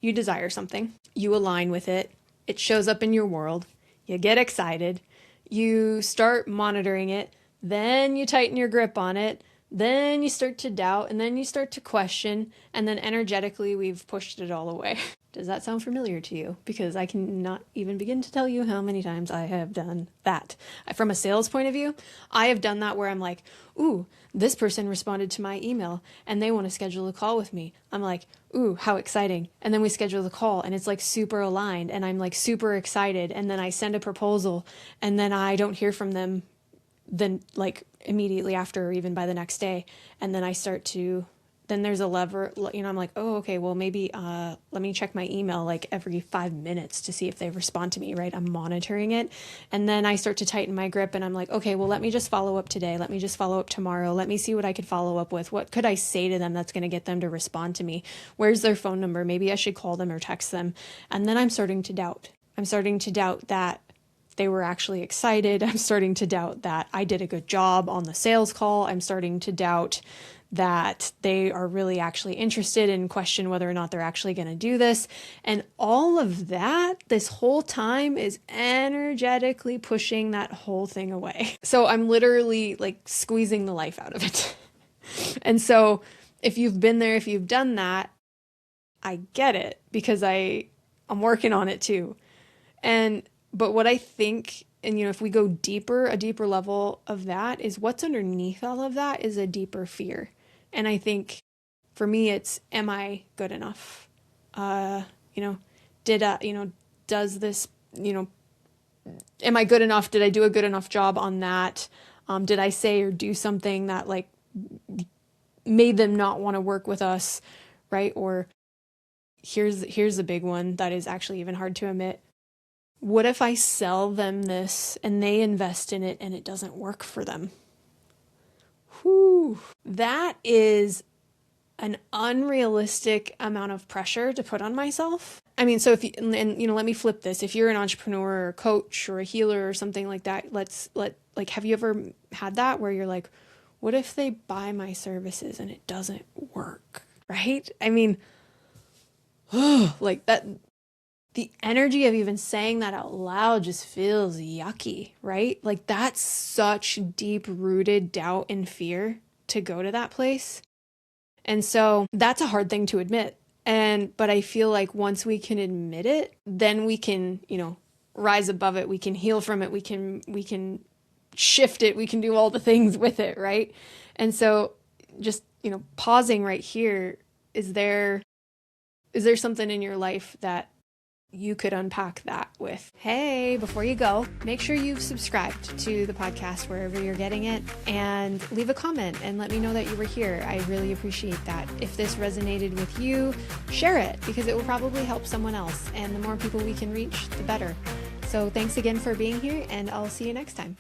you desire something, you align with it, it shows up in your world, you get excited, you start monitoring it, then you tighten your grip on it, then you start to doubt, and then you start to question, and then energetically we've pushed it all away. Does that sound familiar to you? Because I cannot even begin to tell you how many times I have done that. From a sales point of view, I have done that where I'm like, ooh, this person responded to my email and they want to schedule a call with me. I'm like, ooh, how exciting. And then we schedule the call and it's like super aligned and I'm like super excited. And then I send a proposal and then I don't hear from them then like immediately after or even by the next day. And then I start to, then there's a lever, I'm like, oh, okay, well maybe let me check my email like every 5 minutes to see if they respond to me, right? I'm monitoring it. And then I start to tighten my grip and I'm like, okay, well, let me just follow up today. Let me just follow up tomorrow. Let me see what I could follow up with. What could I say to them that's going to get them to respond to me? Where's their phone number? Maybe I should call them or text them. And then I'm starting to doubt. I'm starting to doubt that they were actually excited. I'm starting to doubt that I did a good job on the sales call. I'm starting to doubt that they are really actually interested and question whether or not they're actually going to do this. And all of that, this whole time is energetically pushing that whole thing away. So I'm literally like squeezing the life out of it. And so if you've been there, if you've done that, I get it because I'm working on it too. But what I think, and if we go deeper, a deeper level of that is what's underneath all of that is a deeper fear. And I think for me, it's, am I good enough? Does this, am I good enough? Did I do a good enough job on that? Did I say or do something that like made them not want to work with us? Right. Or here's a big one that is actually even hard to admit. What if I sell them this and they invest in it and it doesn't work for them? Whew. That is an unrealistic amount of pressure to put on myself. I mean, so let me flip this. If you're an entrepreneur or a coach or a healer or something like that, have you ever had that where you're like, what if they buy my services and it doesn't work? Right? I mean, like that. The energy of even saying that out loud just feels yucky, right? Like that's such deep-rooted doubt and fear to go to that place. And so that's a hard thing to admit. But I feel like once we can admit it, then we can, rise above it. We can heal from it. We can shift it. We can do all the things with it, right? And so just, pausing right here, is there something in your life that you could unpack that with? Hey, before you go, make sure you've subscribed to the podcast wherever you're getting it and leave a comment and let me know that you were here. I really appreciate that. If this resonated with you, share it because it will probably help someone else. And the more people we can reach, the better. So thanks again for being here and I'll see you next time.